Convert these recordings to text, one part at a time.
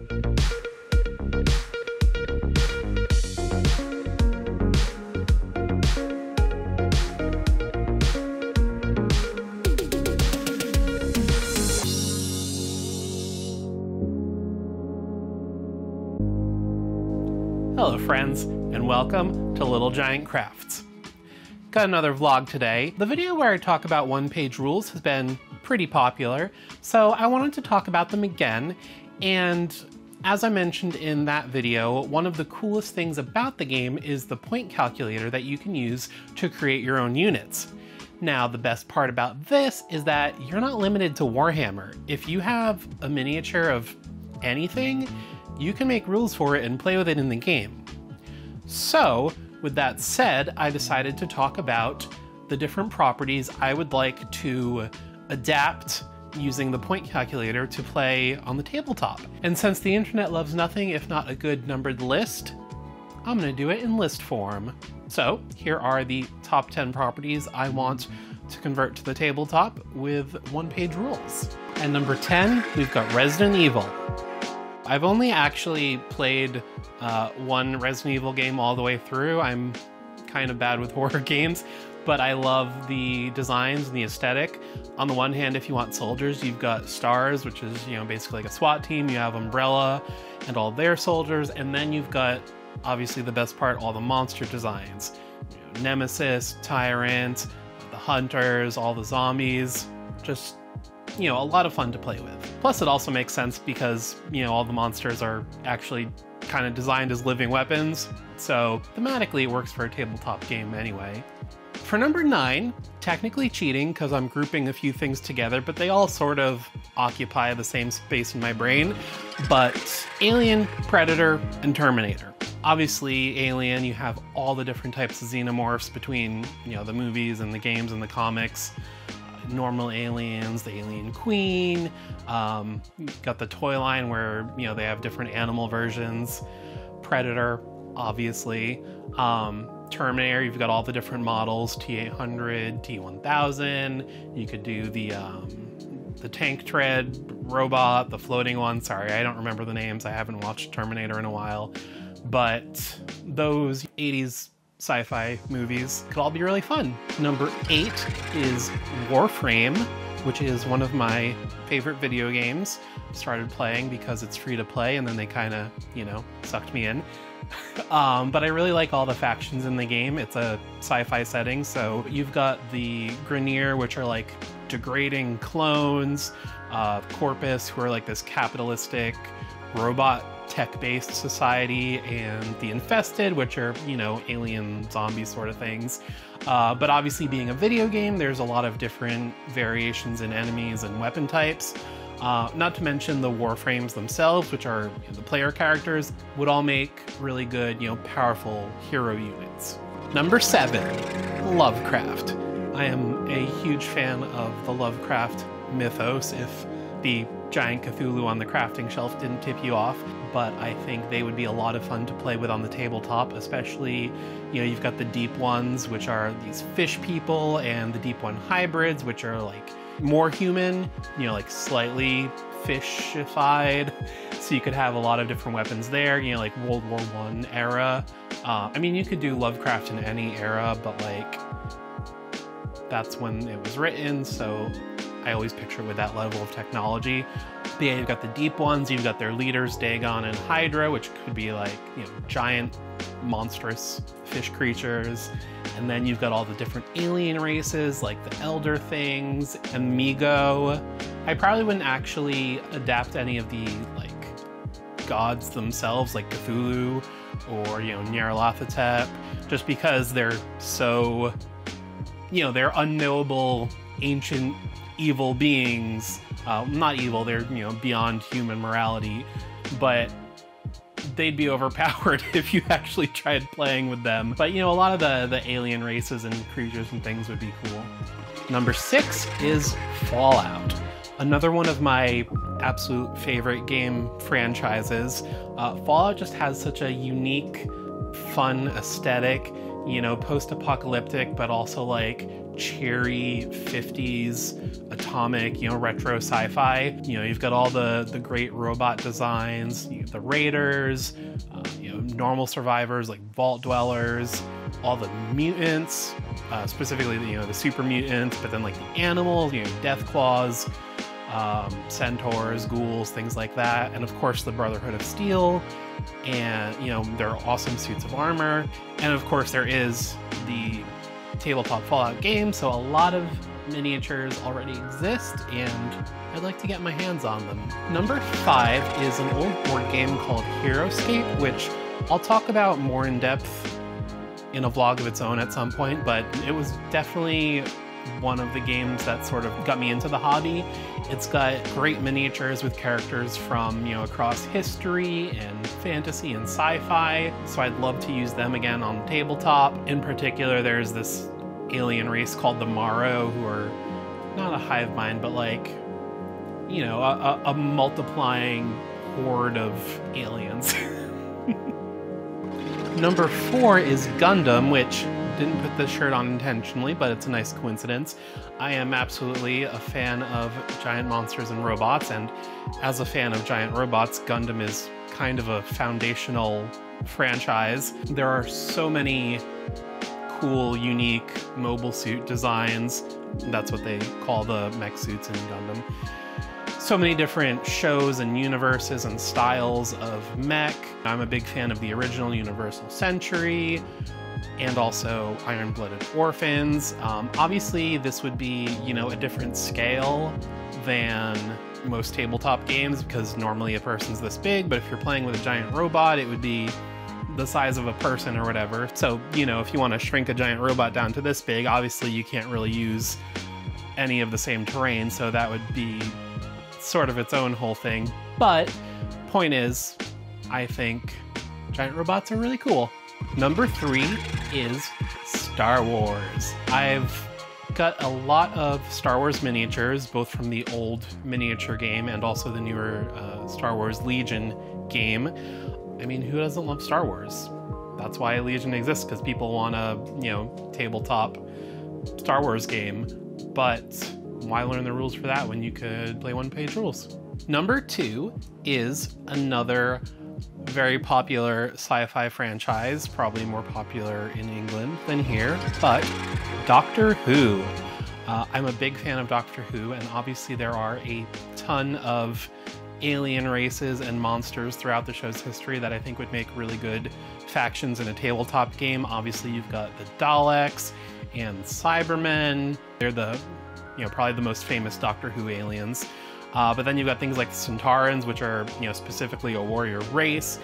Hello friends, and welcome to Little Giant Crafts. Got another vlog today. The video where I talk about OnePageRules has been pretty popular, so I wanted to talk about them again. And as I mentioned in that video, one of the coolest things about the game is the point calculator that you can use to create your own units. Now, the best part about this is that you're not limited to Warhammer. If you have a miniature of anything, you can make rules for it and play with it in the game. So, with that said, I decided to talk about the different properties I would like to adapt using the point calculator to play on the tabletop. And since the internet loves nothing if not a good numbered list, I'm going to do it in list form. So, here are the top 10 properties I want to convert to the tabletop with OnePageRules. And number 10, we've got Resident Evil. I've only actually played one Resident Evil game all the way through. I'm kind of bad with horror games, but I love the designs and the aesthetic. On the one hand, if you want soldiers, you've got STARS, which is, basically like a SWAT team. You have Umbrella and all their soldiers, and then you've got, obviously the best part, all the monster designs. Nemesis, Tyrant, the Hunters, all the zombies, just a lot of fun to play with. Plus it also makes sense because, all the monsters are actually kind of designed as living weapons, so thematically it works for a tabletop game anyway. For number 9, technically cheating because I'm grouping a few things together, but they all sort of occupy the same space in my brain, but Alien, Predator, and Terminator. Obviously, Alien, you have all the different types of xenomorphs between, the movies and the games and the comics. Normal aliens, the Alien Queen, got the toy line where, they have different animal versions. Predator, obviously. Terminator, you've got all the different models, T-800, T-1000. You could do the tank tread robot, the floating one. Sorry, I don't remember the names. I haven't watched Terminator in a while. But those 80s sci-fi movies could all be really fun. Number 8 is Warframe, which is one of my favorite video games. Started playing because it's free to play, and then they kind of, sucked me in. But I really like all the factions in the game. It's a sci-fi setting, so you've got the Grineer, which are like degrading clones, Corpus, who are like this capitalistic robot tech-based society, and the Infested, which are, alien zombie sort of things. But obviously being a video game, there's a lot of different variations in enemies and weapon types. Not to mention the Warframes themselves, which are the player characters, would all make really good, powerful hero units. Number 7, Lovecraft. I am a huge fan of the Lovecraft mythos, if the giant Cthulhu on the crafting shelf didn't tip you off, but I think they would be a lot of fun to play with on the tabletop, especially, you've got the Deep Ones, which are these fish people, and the Deep One hybrids, which are like more human, like slightly fishified, so you could have a lot of different weapons there, like World War I era. You could do Lovecraft in any era, but like, that's when it was written, so I always picture it with that level of technology. But yeah, you've got the Deep Ones, you've got their leaders, Dagon and Hydra, which could be like, giant, monstrous fish creatures. And then you've got all the different alien races, like the Elder Things and Migo. I probably wouldn't actually adapt any of the, gods themselves, like Cthulhu or, Nyarlathotep, just because they're so, they're unknowable, ancient, evil beings. Not evil, they're, beyond human morality, but they'd be overpowered if you actually tried playing with them. But, a lot of the alien races and creatures and things would be cool. Number 6 is Fallout. Another one of my absolute favorite game franchises. Fallout just has such a unique, fun aesthetic. you know, post-apocalyptic, but also like cheery 50s atomic, you know, retro sci-fi. You know, you've got all the great robot designs, you have the raiders, you know, normal survivors like vault dwellers, all the mutants, specifically, you know, the super mutants, but then like the animals, you know, death claws, centaurs, ghouls, things like that, and of course the Brotherhood of Steel, and you know, their awesome suits of armor, and of course there is the tabletop Fallout game, so a lot of miniatures already exist, and I'd like to get my hands on them. Number 5 is an old board game called HeroScape, which I'll talk about more in depth in a vlog of its own at some point, but it was definitely one of the games that sort of got me into the hobby. It's got great miniatures with characters from, you know, across history and fantasy and sci-fi, so I'd love to use them again on tabletop. In particular, there's this alien race called the Morrow, who are not a hive mind, but like, you know, a multiplying horde of aliens. Number 4 is Gundam, which didn't put this shirt on intentionally, but it's a nice coincidence. I am absolutely a fan of giant monsters and robots, and as a fan of giant robots, Gundam is kind of a foundational franchise. There are so many cool, unique mobile suit designs. That's what they call the mech suits in Gundam. So many different shows and universes and styles of mech. I'm a big fan of the original Universal Century, and also Iron-Blooded Orphans. Obviously, this would be, you know, a different scale than most tabletop games, because normally a person's this big, but if you're playing with a giant robot, it would be the size of a person or whatever. So, you know, if you want to shrink a giant robot down to this big, obviously you can't really use any of the same terrain, so that would be sort of its own whole thing. But point is, I think giant robots are really cool. Number 3 is Star Wars. I've got a lot of Star Wars miniatures, both from the old miniature game and also the newer Star Wars Legion game. I mean, who doesn't love Star Wars? That's why Legion exists, because people want a, you know, tabletop Star Wars game. But why learn the rules for that when you could play OnePageRules? Number 2 is another very popular sci-fi franchise, probably more popular in England than here, but Doctor Who. I'm a big fan of Doctor Who, and obviously there are a ton of alien races and monsters throughout the show's history that I think would make really good factions in a tabletop game. Obviously you've got the Daleks and Cybermen. They're the, you know, probably the most famous Doctor Who aliens. But then you've got things like the Centaurans, which are, you know, specifically a warrior race,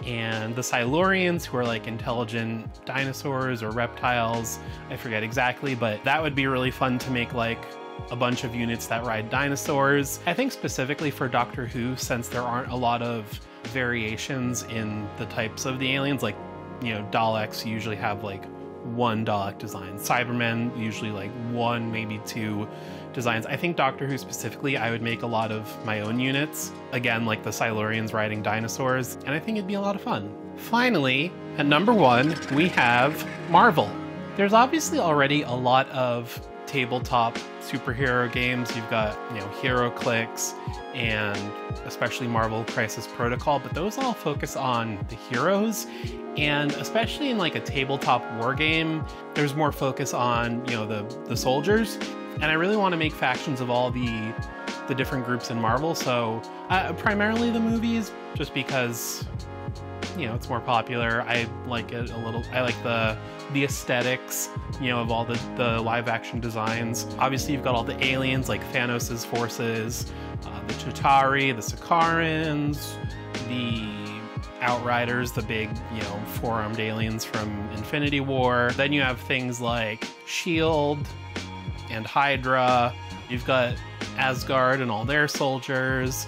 and the Silurians, who are like intelligent dinosaurs or reptiles. I forget exactly, but that would be really fun to make like a bunch of units that ride dinosaurs. I think specifically for Doctor Who, since there aren't a lot of variations in the types of the aliens, like, you know, Daleks usually have like one Dalek design. Cybermen usually like one, maybe two designs. I think Doctor Who specifically, I would make a lot of my own units. Again, like the Silurians riding dinosaurs, and I think it'd be a lot of fun. Finally, at number 1, we have Marvel. There's obviously already a lot of tabletop superhero games. You've got, you know, HeroClix and especially Marvel Crisis Protocol, but those all focus on the heroes. And especially in like a tabletop war game, there's more focus on, you know, the soldiers. And I really want to make factions of all the different groups in Marvel. So primarily the movies, just because, you know, it's more popular. I like it a little. I like the aesthetics, you know, of all the live action designs. Obviously you've got all the aliens like Thanos' forces, the Chitauri, the Sakarans, the Outriders, the big, you know, four-armed aliens from Infinity War. Then you have things like S.H.I.E.L.D. and Hydra. You've got Asgard and all their soldiers.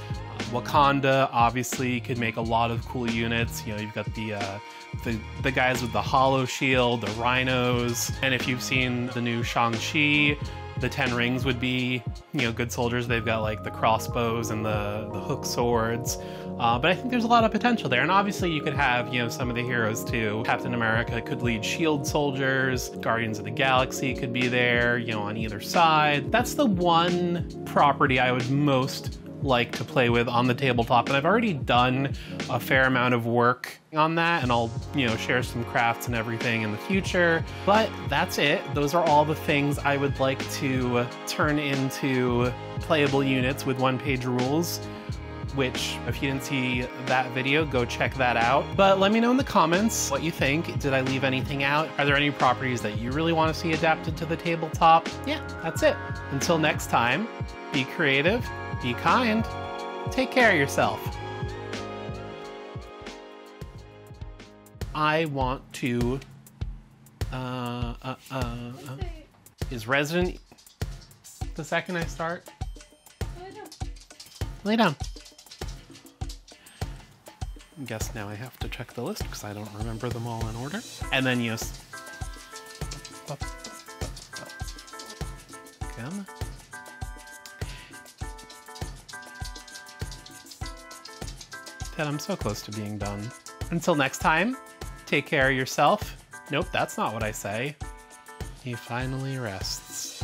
Wakanda obviously could make a lot of cool units. You know, you've got the guys with the hollow shield, the rhinos. And if you've seen the new Shang-Chi, The 10 rings would be, you know, good soldiers. They've got like the crossbows and the hook swords. But I think there's a lot of potential there. And obviously you could have, you know, some of the heroes too. Captain America could lead shield soldiers. Guardians of the Galaxy could be there, you know, on either side. That's the one property I would most like to play with on the tabletop, and I've already done a fair amount of work on that, and I'll, you know, share some crafts and everything in the future. But that's it. Those are all the things I would like to turn into playable units with OnePageRules, which if you didn't see that video, go check that out. But let me know in the comments what you think. Did I leave anything out? Are there any properties that you really want to see adapted to the tabletop? Yeah, that's it. Until next time, be creative, be kind, take care of yourself. I want to, is Resident, the second I start? Lay down. I guess now I have to check the list because I don't remember them all in order. And then yes. Come. Ted, I'm so close to being done. Until next time, take care of yourself. Nope, that's not what I say. He finally rests.